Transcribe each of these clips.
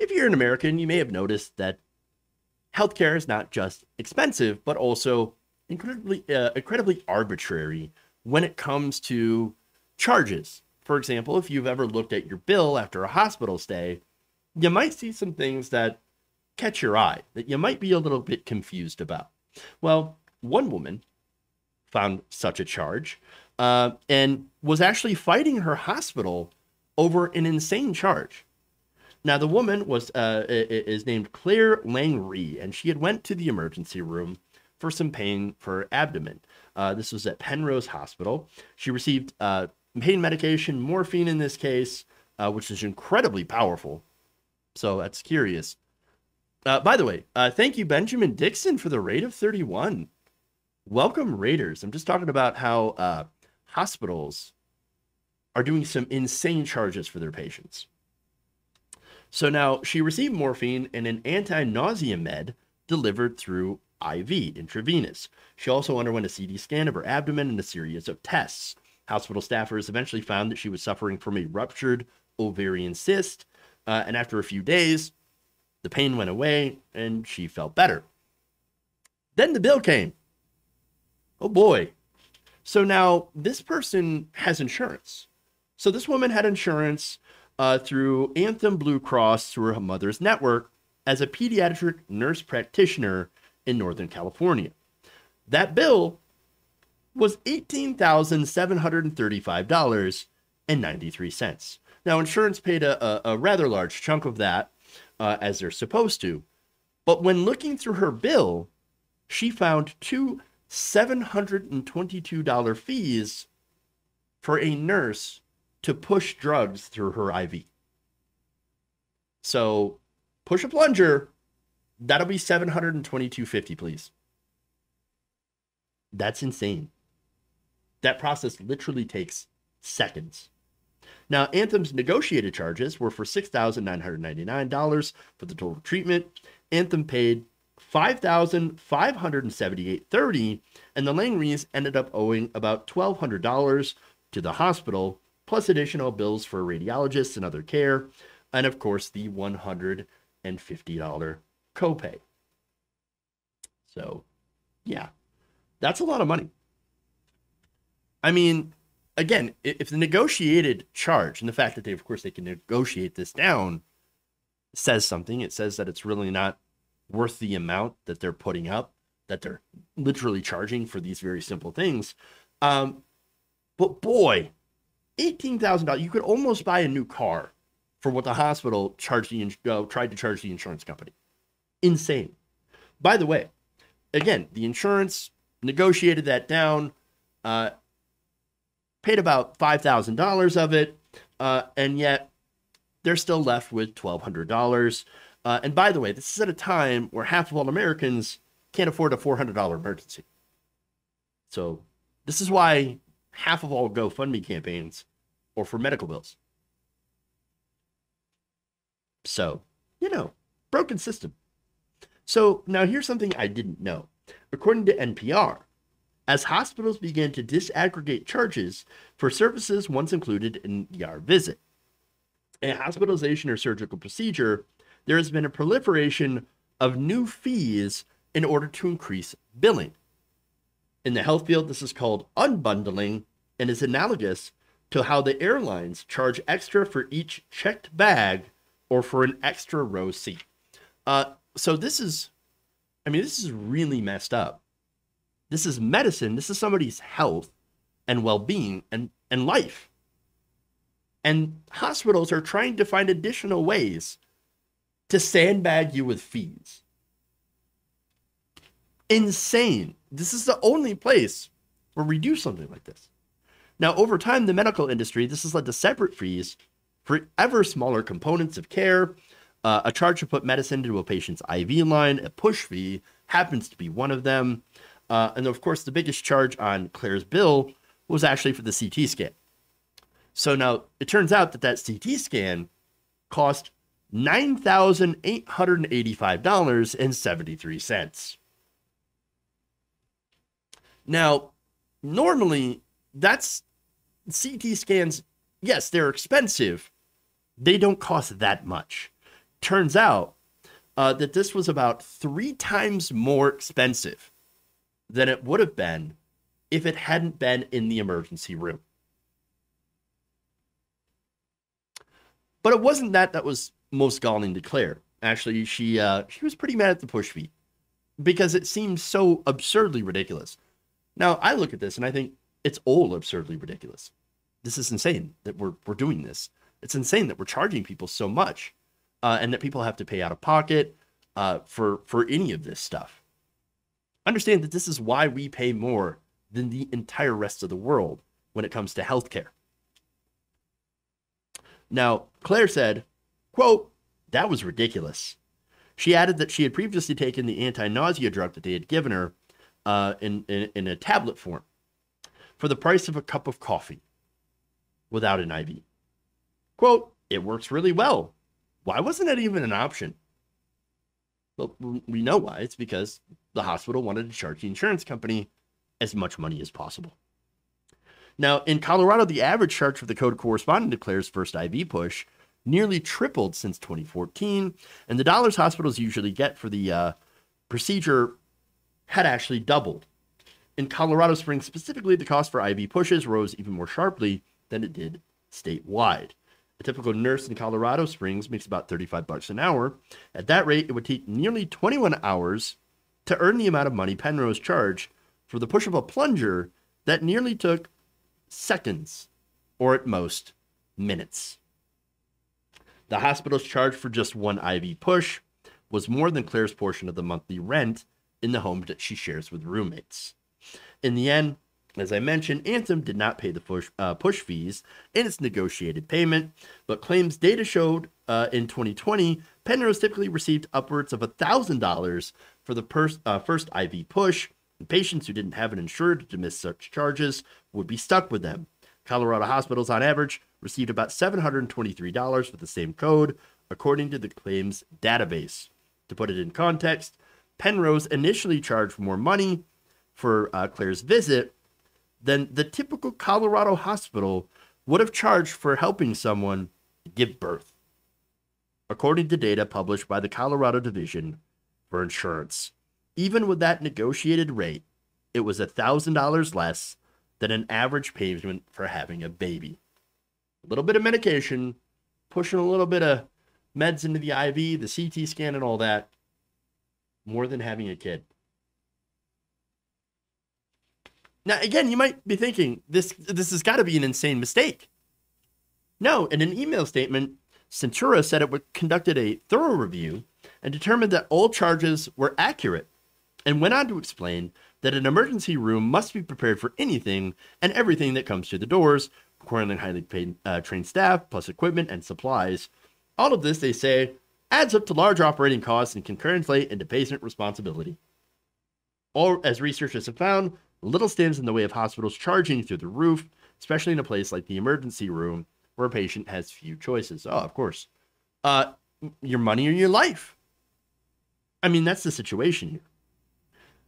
if you're an American, you may have noticed that healthcare is not just expensive, but also incredibly arbitrary when it comes to charges. For example, if you've ever looked at your bill after a hospital stay, you might see some things that catch your eye that you might be a little bit confused about. Well, one woman found such a charge and was actually fighting her hospital over an insane charge. Now, the woman is named Claire Lang-Ree, and she had went to the emergency room for some pain for her abdomen. This was at Penrose Hospital. She received pain medication, morphine in this case, which is incredibly powerful. So that's curious. By the way, thank you, Benjamin Dixon, for the rate of 31. Welcome, Raiders. I'm just talking about how hospitals are doing some insane charges for their patients. So now she received morphine and an anti-nausea med delivered through IV, intravenous. She also underwent a CT scan of her abdomen and a series of tests. Hospital staffers eventually found that she was suffering from a ruptured ovarian cyst, and after a few days, the pain went away and she felt better. Then the bill came. Oh boy. So now this person has insurance. So this woman had insurance through Anthem Blue Cross through her mother's network as a pediatric nurse practitioner in Northern California. That bill was $18,735.93. Now, insurance paid a rather large chunk of that, as they're supposed to. But when looking through her bill, she found two $722 fees for a nurse to push drugs through her IV. So push a plunger, that'll be $722.50, please. That's insane. That process literally takes seconds. Now, Anthem's negotiated charges were for $6,999 for the total treatment. Anthem paid $5,578.30, and the Lang-Rees ended up owing about $1,200 to the hospital, plus additional bills for radiologists and other care, and of course the $150 copay. So, yeah, that's a lot of money. I mean, again, if the negotiated charge and the fact that they can negotiate this down says something, it says that it's really not worth the amount that they're putting up, that they're literally charging for these very simple things. But boy, $18,000, you could almost buy a new car for what the hospital tried to charge the insurance company. Insane. By the way, again, the insurance negotiated that down, paid about $5,000 of it, and yet they're still left with $1,200. And by the way, this is at a time where half of all Americans can't afford a $400 emergency. So this is why half of all GoFundMe campaigns are for medical bills. So, broken system. So now here's something I didn't know. According to NPR, as hospitals began to disaggregate charges for services once included in an ER visit, a hospitalization or surgical procedure, there has been a proliferation of new fees in order to increase billing. In the health field, this is called unbundling and is analogous to how the airlines charge extra for each checked bag or for an extra row seat. So this is really messed up. This is medicine. This is somebody's health and well-being and life. And hospitals are trying to find additional ways to sandbag you with fees. Insane. This is the only place where we do something like this. Now, over time, the medical industry, this has led to separate fees for ever smaller components of care. A charge to put medicine into a patient's IV line, a push fee, happens to be one of them. And of course, the biggest charge on Claire's bill was actually for the CT scan. So now it turns out that CT scan cost $9,885.73. Now, normally, that's CT scans, yes, they're expensive. They don't cost that much. turns out that this was about 3 times more expensive than it would have been if it hadn't been in the emergency room. But it wasn't that was most galling to Claire. Actually, she was pretty mad at the push fee because it seemed so absurdly ridiculous. Now, I look at this and I think it's all absurdly ridiculous. This is insane that we're doing this. It's insane that we're charging people so much, and that people have to pay out of pocket for any of this stuff. Understand that this is why we pay more than the entire rest of the world when it comes to healthcare. Now, Claire said, quote, "That was ridiculous." She added that she had previously taken the anti-nausea drug that they had given her in a tablet form for the price of a cup of coffee without an IV. Quote, "It works really well. Why wasn't it even an option?" Well, we know why. It's because the hospital wanted to charge the insurance company as much money as possible. Now, in Colorado, the average charge for the code corresponding to Claire's first IV push nearly tripled since 2014, and the dollars hospitals usually get for the procedure had actually doubled. In Colorado Springs specifically, the cost for IV pushes rose even more sharply than it did statewide. A typical nurse in Colorado Springs makes about $35 an hour. At that rate, it would take nearly 21 hours to earn the amount of money Penrose charged for the push of a plunger that nearly took seconds, or at most, minutes. The hospital's charge for just one IV push was more than Claire's portion of the monthly rent in the home that she shares with roommates. In the end, as I mentioned, Anthem did not pay the push fees in its negotiated payment, but claims data showed in 2020, Penrose typically received upwards of $1,000 for the first IV push, and patients who didn't have an insured to miss such charges would be stuck with them. Colorado hospitals, on average, received about $723 for the same code, according to the claims database. To put it in context, Penrose initially charged more money for Claire's visit than the typical Colorado hospital would have charged for helping someone give birth, according to data published by the Colorado Division for Insurance. Even with that negotiated rate, it was $1,000 less than an average payment for having a baby. A little bit of medication, pushing a little bit of meds into the IV, the CT scan and all that, more than having a kid. Now, again, you might be thinking, this has got to be an insane mistake. No, in an email statement, Centura said it conducted a thorough review and determined that all charges were accurate, and went on to explain that an emergency room must be prepared for anything and everything that comes through the doors, requiring highly paid, trained staff, plus equipment and supplies. All of this, they say, adds up to large operating costs and can translate into patient responsibility. Or, as researchers have found, little stands in the way of hospitals charging through the roof, especially in a place like the emergency room, where a patient has few choices. Oh, of course. Your money or your life. I mean, that's the situation here.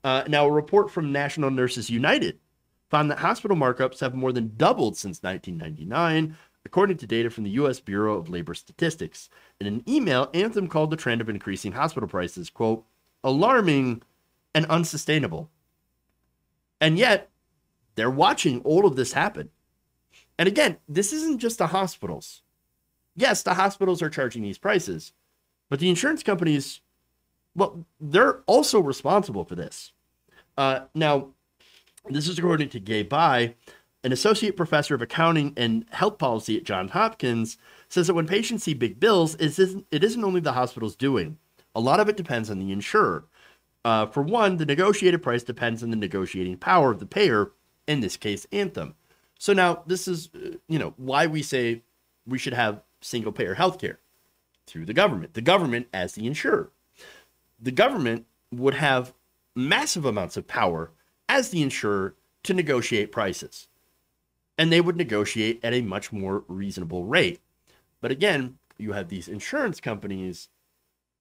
Now, a report from National Nurses United found that hospital markups have more than doubled since 1999, according to data from the U.S. Bureau of Labor Statistics. In an email, Anthem called the trend of increasing hospital prices, quote, "alarming and unsustainable." And yet, they're watching all of this happen. And again, this isn't just the hospitals. Yes, the hospitals are charging these prices, but the insurance companies, well, they're also responsible for this. Now, this is according to Gay Bai, an associate professor of accounting and health policy at Johns Hopkins, says that when patients see big bills, it isn't only the hospital's doing. A lot of it depends on the insurer. For one, the negotiated price depends on the negotiating power of the payer, in this case, Anthem. So now this is, why we say we should have single payer healthcare through the government as the insurer. The government would have massive amounts of power as the insurer to negotiate prices. And they would negotiate at a much more reasonable rate. But again, you have these insurance companies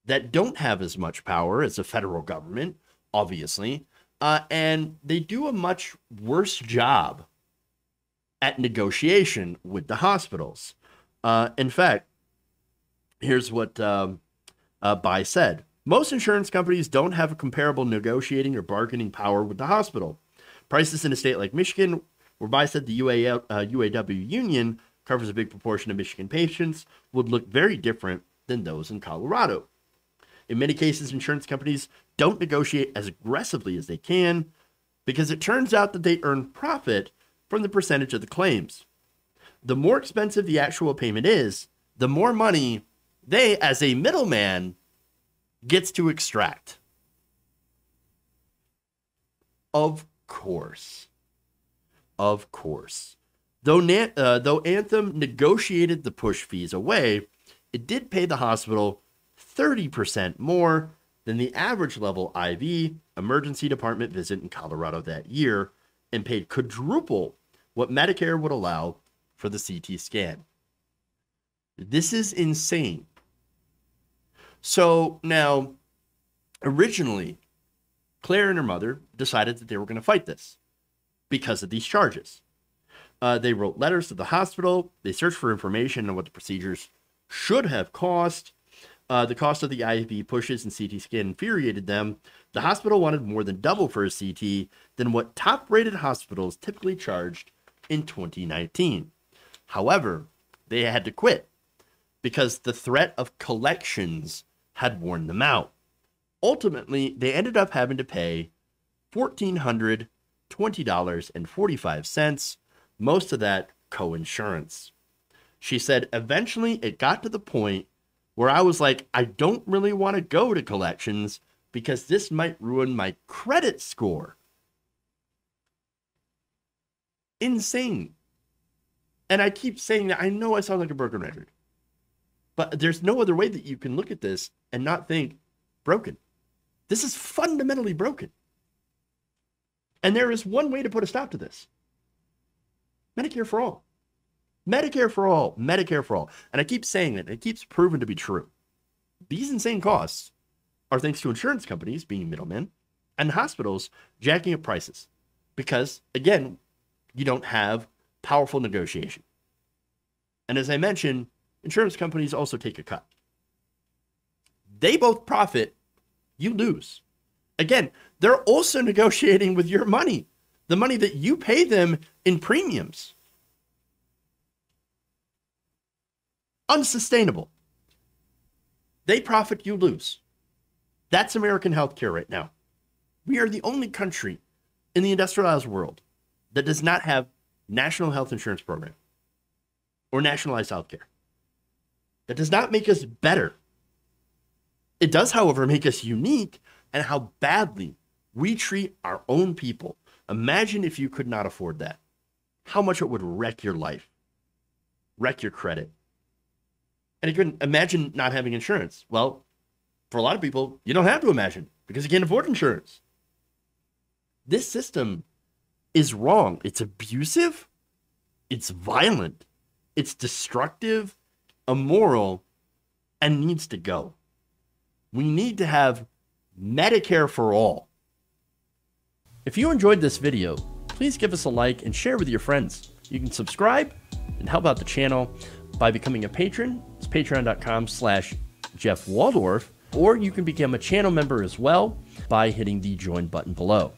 that don't have as much power as the federal government, obviously, and they do a much worse job at negotiation with the hospitals. In fact, here's what Bai said, most insurance companies don't have a comparable negotiating or bargaining power with the hospital. Prices in a state like Michigan, where Bai said the UAW union covers a big proportion of Michigan patients, would look very different than those in Colorado. In many cases, insurance companies don't negotiate as aggressively as they can because it turns out that they earn profit from the percentage of the claims. The more expensive the actual payment is, the more money they, as a middleman, gets to extract. Of course. Of course. Though Anthem negotiated the push fees away, it did pay the hospital 30% more than the average level IV emergency department visit in Colorado that year, and paid quadruple what Medicare would allow for the CT scan. This is insane. So now, originally, Claire and her mother decided that they were going to fight this because of these charges. They wrote letters to the hospital. They searched for information on what the procedures should have cost. The cost of the IV pushes and CT scan infuriated them. The hospital wanted more than double for a CT than what top-rated hospitals typically charged in 2019. However, they had to quit because the threat of collections had worn them out. Ultimately, they ended up having to pay $1,420.45, most of that co-insurance. She said, eventually it got to the point where I was like, I don't really want to go to collections because this might ruin my credit score. Insane. And I keep saying that. I know I sound like a broken record, but there's no other way that you can look at this and not think broken. This is fundamentally broken. And there is one way to put a stop to this. Medicare for all. Medicare for all. Medicare for all. And I keep saying that. It keeps proven to be true. These insane costs are thanks to insurance companies being middlemen and hospitals jacking up prices. Because, again, you don't have powerful negotiation. And as I mentioned, insurance companies also take a cut. They both profit, you lose. Again, they're also negotiating with your money, the money that you pay them in premiums. Unsustainable. They profit, you lose. That's American healthcare right now. We are the only country in the industrialized world that does not have national health insurance program or nationalized healthcare. That does not make us better. It does, however, make us unique in how badly we treat our own people. Imagine if you could not afford that. How much it would wreck your life, wreck your credit. And you couldn't imagine not having insurance. Well, for a lot of people, you don't have to imagine because you can't afford insurance. This system is wrong. It's abusive. It's violent. It's destructive, immoral, and needs to go. We need to have Medicare for all. If you enjoyed this video, please give us a like and share with your friends. You can subscribe and help out the channel by becoming a patron. It's patreon.com/Jeff Waldorf, or you can become a channel member as well by hitting the join button below.